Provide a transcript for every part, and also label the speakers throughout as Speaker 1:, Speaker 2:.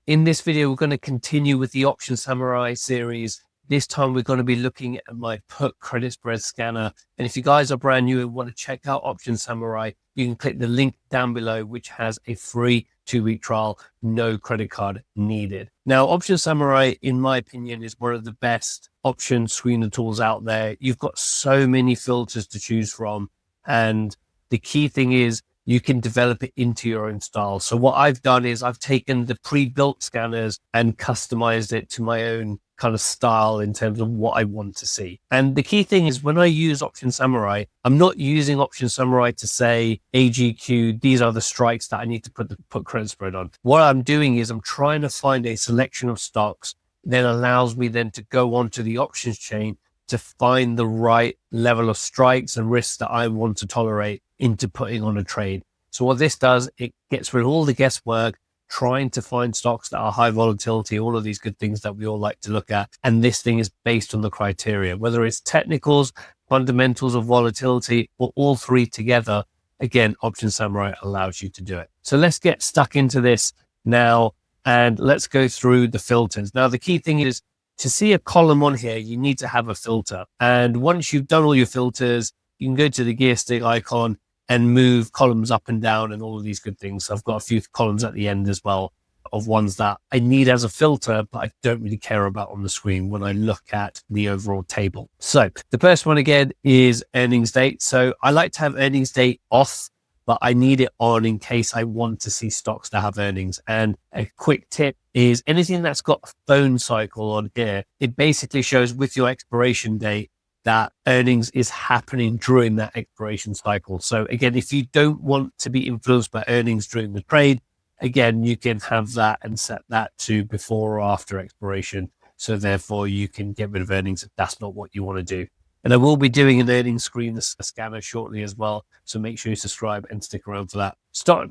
Speaker 1: In this video, we're going to continue with the Option Samurai series. This time we're going to be looking at my put credit spread scanner. And if you guys are brand new and want to check out Option Samurai, you can click the link down below, which has a free 2-week trial, no credit card needed. Now, Option Samurai, in my opinion, is one of the best option screener tools out there. You've got so many filters to choose from. And the key thing is you can develop it into your own style. So what I've done is I've taken the pre-built scanners and customized it to my own kind of style in terms of what I want to see. And the key thing is when I use Option Samurai, I'm not using Option Samurai to say AGQ, these are the strikes that I need to put credit spread on. What I'm doing is I'm trying to find a selection of stocks that allows me then to go onto the options chain to find the right level of strikes and risks that I want to tolerate into putting on a trade. So what this does, it gets rid of all the guesswork, trying to find stocks that are high volatility, all of these good things that we all like to look at. And this thing is based on the criteria, whether it's technicals, fundamentals of volatility, or all three together. Again, Option Samurai allows you to do it. So let's get stuck into this now and let's go through the filters. Now, the key thing is to see a column on here, you need to have a filter. And once you've done all your filters, you can go to the gear stick icon and move columns up and down and all of these good things. So I've got a few columns at the end as well of ones that I need as a filter, but I don't really care about on the screen when I look at the overall table. So the first one again is earnings date. So I like to have earnings date off, but I need it on in case I want to see stocks that have earnings. And a quick tip is anything that's got a phone cycle on here, it basically shows with your expiration date that earnings is happening during that expiration cycle. So again, if you don't want to be influenced by earnings during the trade, again, you can have that and set that to before or after expiration. So therefore you can get rid of earnings if that's not what you want to do. And I will be doing an earnings screen scanner shortly as well. So make sure you subscribe and stick around for that. Stock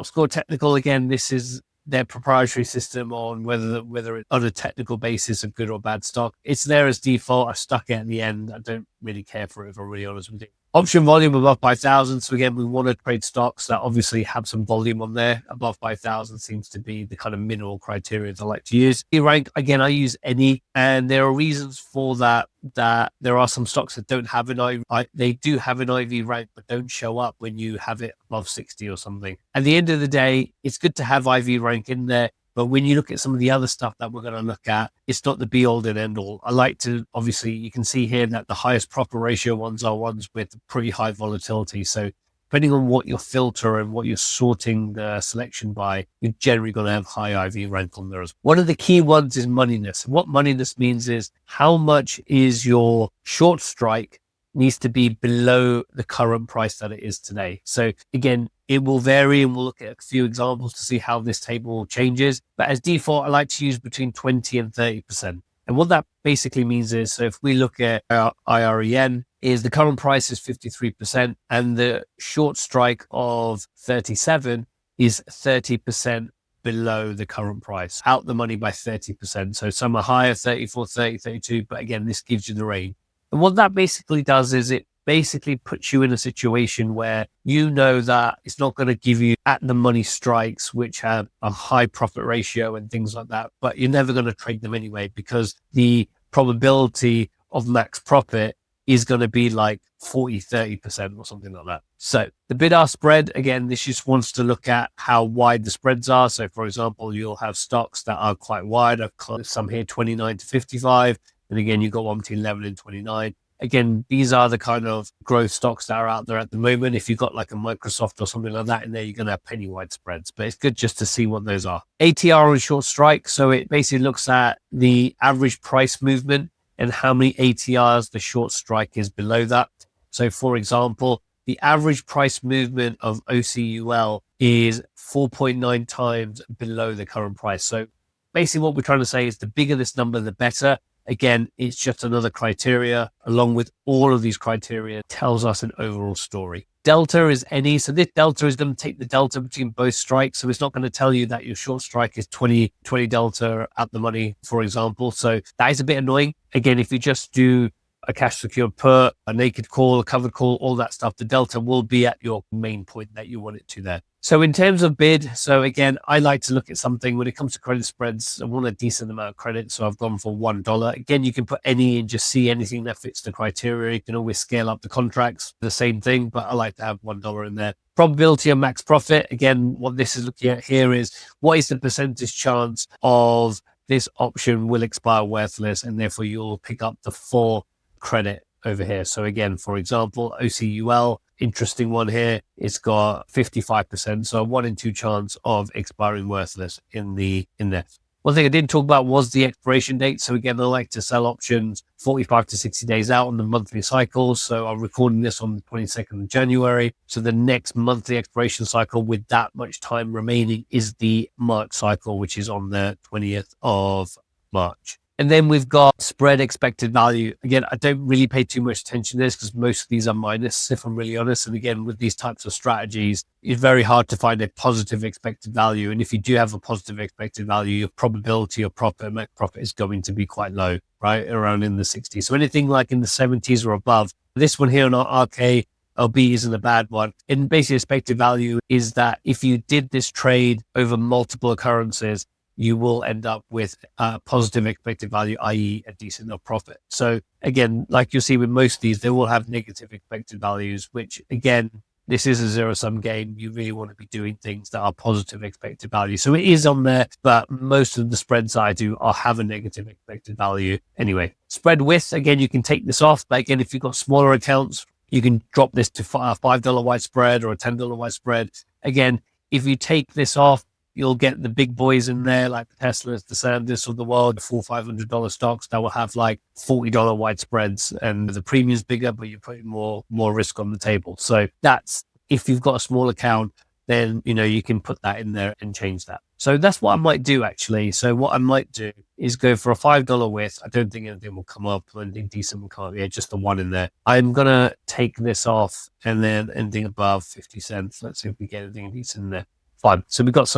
Speaker 1: score technical, again, this is their proprietary system on whether it's on a technical basis a good or bad stock. It's there as default. I stuck it at the end. I don't really care for it, if I'm really honest with you. Option volume above 5,000. So again, we want to trade stocks that obviously have some volume on there. Above 5,000 seems to be the kind of minimal criteria that I like to use. Rank, again, I use any, and there are reasons for that there are some stocks that don't have an IV. They do have an IV rank, but don't show up when you have it above 60 or something. At the end of the day, it's good to have IV rank in there. But when you look at some of the other stuff that we're going to look at, it's not the be all and end all. I like to, obviously, you can see here that the highest proper ratio ones are ones with pretty high volatility. So depending on what your filter and what you're sorting the selection by, you're generally going to have high IV rank on there as well. One of the key ones is moneyness. What moneyness means is how much is your short strike needs to be below the current price that it is today. So again, it will vary and we'll look at a few examples to see how this table changes. But as default, I like to use between 20 and 30%. And what that basically means is, so if we look at our IREN, is the current price is 53% and the short strike of 37 is 30% below the current price, out the money by 30%. So some are higher, 34, 30, 32, but again, this gives you the range. And what that basically does is it basically puts you in a situation where you know that it's not going to give you at the money strikes, which have a high profit ratio and things like that, but you're never going to trade them anyway because the probability of max profit is going to be like 40, 30% or something like that. So the bid-ask spread, again, this just wants to look at how wide the spreads are. So for example, you'll have stocks that are quite wide. I've got some here 29 to 55. And again, you've got one between 11 and 29. Again, these are the kind of growth stocks that are out there at the moment. If you've got like a Microsoft or something like that in there, you're going to have penny wide spreads, but it's good just to see what those are. ATR on short strike. So it basically looks at the average price movement and how many ATRs the short strike is below that. So for example, the average price movement of OCUL is 4.9 times below the current price. So basically what we're trying to say is the bigger this number, the better. Again, it's just another criteria. Along with all of these criteria, tells us an overall story. Delta is any. So this delta is going to take the delta between both strikes. So it's not going to tell you that your short strike is 20 delta at the money, for example. So that is a bit annoying. Again, if you just do a cash secured put, a naked call, a covered call, all that stuff, the delta will be at your main point that you want it to there. So in terms of bid, so again, I like to look at something when it comes to credit spreads. I want a decent amount of credit, so I've gone for $1. Again, you can put any and just see anything that fits the criteria. You can always scale up the contracts, the same thing, but I like to have $1 in there. Probability of max profit. Again, what this is looking at here is what is the percentage chance of this option will expire worthless, and therefore you'll pick up the full credit over here. So again, for example, OCUL, interesting one here. It's got 55%, so a 1 in 2 chance of expiring worthless in there. One thing I didn't talk about was the expiration date. So again, I like to sell options 45 to 60 days out on the monthly cycles. So I'm recording this on the 22nd of January. So the next monthly expiration cycle with that much time remaining is the March cycle, which is on the 20th of March. And then we've got spread expected value. Again, I don't really pay too much attention to this because most of these are minus, if I'm really honest. And again, with these types of strategies, it's very hard to find a positive expected value. And if you do have a positive expected value, your probability of profit is going to be quite low, right? Around in the 60s. So anything like in the 70s or above. This one here on our RKLB isn't a bad one. And basically expected value is that if you did this trade over multiple occurrences, you will end up with a positive expected value, i.e. a decent enough profit. So again, like you'll see with most of these, they will have negative expected values, which again, this is a zero-sum game. You really want to be doing things that are positive expected value. So it is on there, but most of the spreads I do have a negative expected value. Anyway, spread width, again, you can take this off. But again, if you've got smaller accounts, you can drop this to a $5 widespread or a $10 widespread. Again, if you take this off, you'll get the big boys in there, like the Teslas, the Sanders of the world, the $400-$500 stocks that will have like $40 widespreads, and the premium's bigger, but you're putting more risk on the table. So that's, if you've got a small account, then, you can put that in there and change that. So that's what I might do actually. So what I might do is go for a $5 width. I don't think anything will come up, anything decent will come up. Yeah, just the one in there. I'm going to take this off, and then anything above 50 cents. Let's see if we get anything decent in there. Fine. So we've got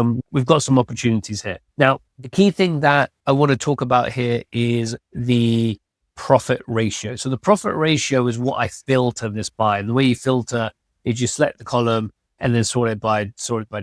Speaker 1: some opportunities here. Now, the key thing that I want to talk about here is the profit ratio. So the profit ratio is what I filter this by. And the way you filter is you select the column and then sort it by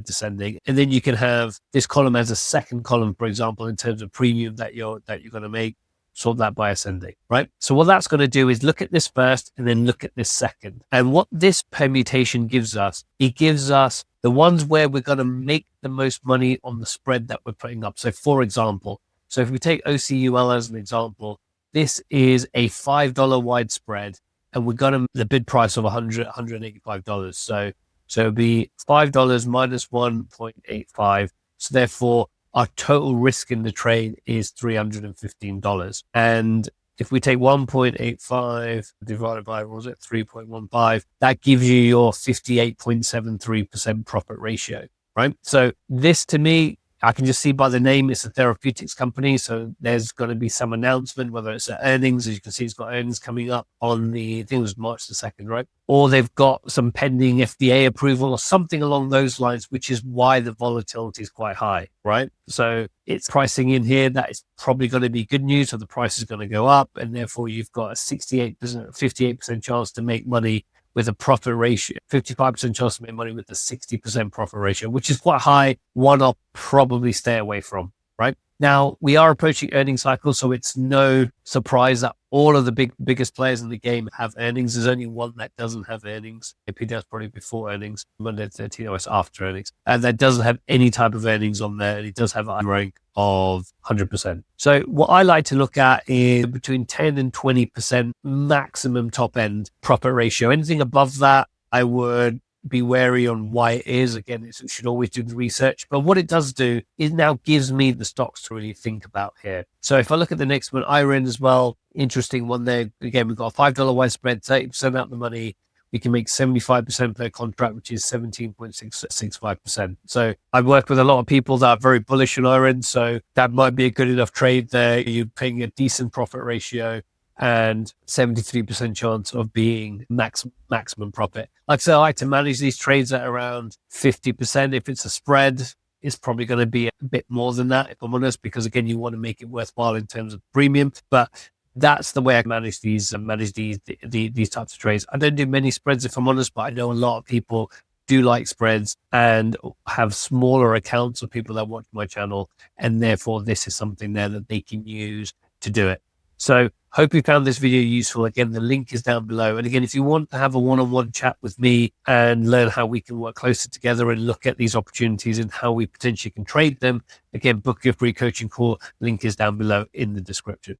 Speaker 1: descending. And then you can have this column as a second column, for example, in terms of premium that you're going to make. Sort that by ascending, right? So what that's going to do is look at this first and then look at this second. And what this permutation gives us, it gives us the ones where we're going to make the most money on the spread that we're putting up. So for example, if we take OCUL as an example, this is a $5 wide spread, and we're going to the bid price of $185. So it'd be $5 minus 1.85. So therefore, our total risk in the trade is $315. And if we take 1.85 divided by, what was it, 3.15, that gives you your 58.73% profit ratio, right? So this, to me, I can just see by the name, it's a therapeutics company. So there's going to be some announcement, whether it's earnings. As you can see, it's got earnings coming up on I think it was March the 2nd, right? Or they've got some pending FDA approval or something along those lines, which is why the volatility is quite high, right? So it's pricing in here that is probably going to be good news. So the price is going to go up, and therefore you've got a 58% chance to make money with a profit ratio, 55% chance to make money with a 60% profit ratio, which is quite high. One I'll probably stay away from, right? Now, we are approaching earnings cycles, so it's no surprise that all of the biggest players in the game have earnings. There's only one that doesn't have earnings. APD's probably before earnings, Monday 13, or it's after earnings. And that doesn't have any type of earnings on there. And it does have a rank of 100%. So what I like to look at is between 10 and 20% maximum top end profit ratio. Anything above that, I would be wary on why it is. Again, it should always do the research. But what it does do is now gives me the stocks to really think about here. So if I look at the next one, IREN as well, interesting one there. Again, we've got a $5 wide spread, 30% out the money. We can make 75% per contract, which is 17.65%. So I work with a lot of people that are very bullish on IREN. So that might be a good enough trade there. You're paying a decent profit ratio and 73% chance of being maximum profit. Like I said, I like to manage these trades at around 50%. If it's a spread, it's probably going to be a bit more than that, if I'm honest, because again, you want to make it worthwhile in terms of premium. But That's the way I manage these these types of trades. I don't do many spreads, if I'm honest, but I know a lot of people do like spreads and have smaller accounts of people that watch my channel, and therefore this is something there that they can use to do it. So hope you found this video useful. Again, the link is down below. And again, if you want to have a one-on-one chat with me and learn how we can work closer together and look at these opportunities and how we potentially can trade them, again, book your free coaching call. Link is down below in the description.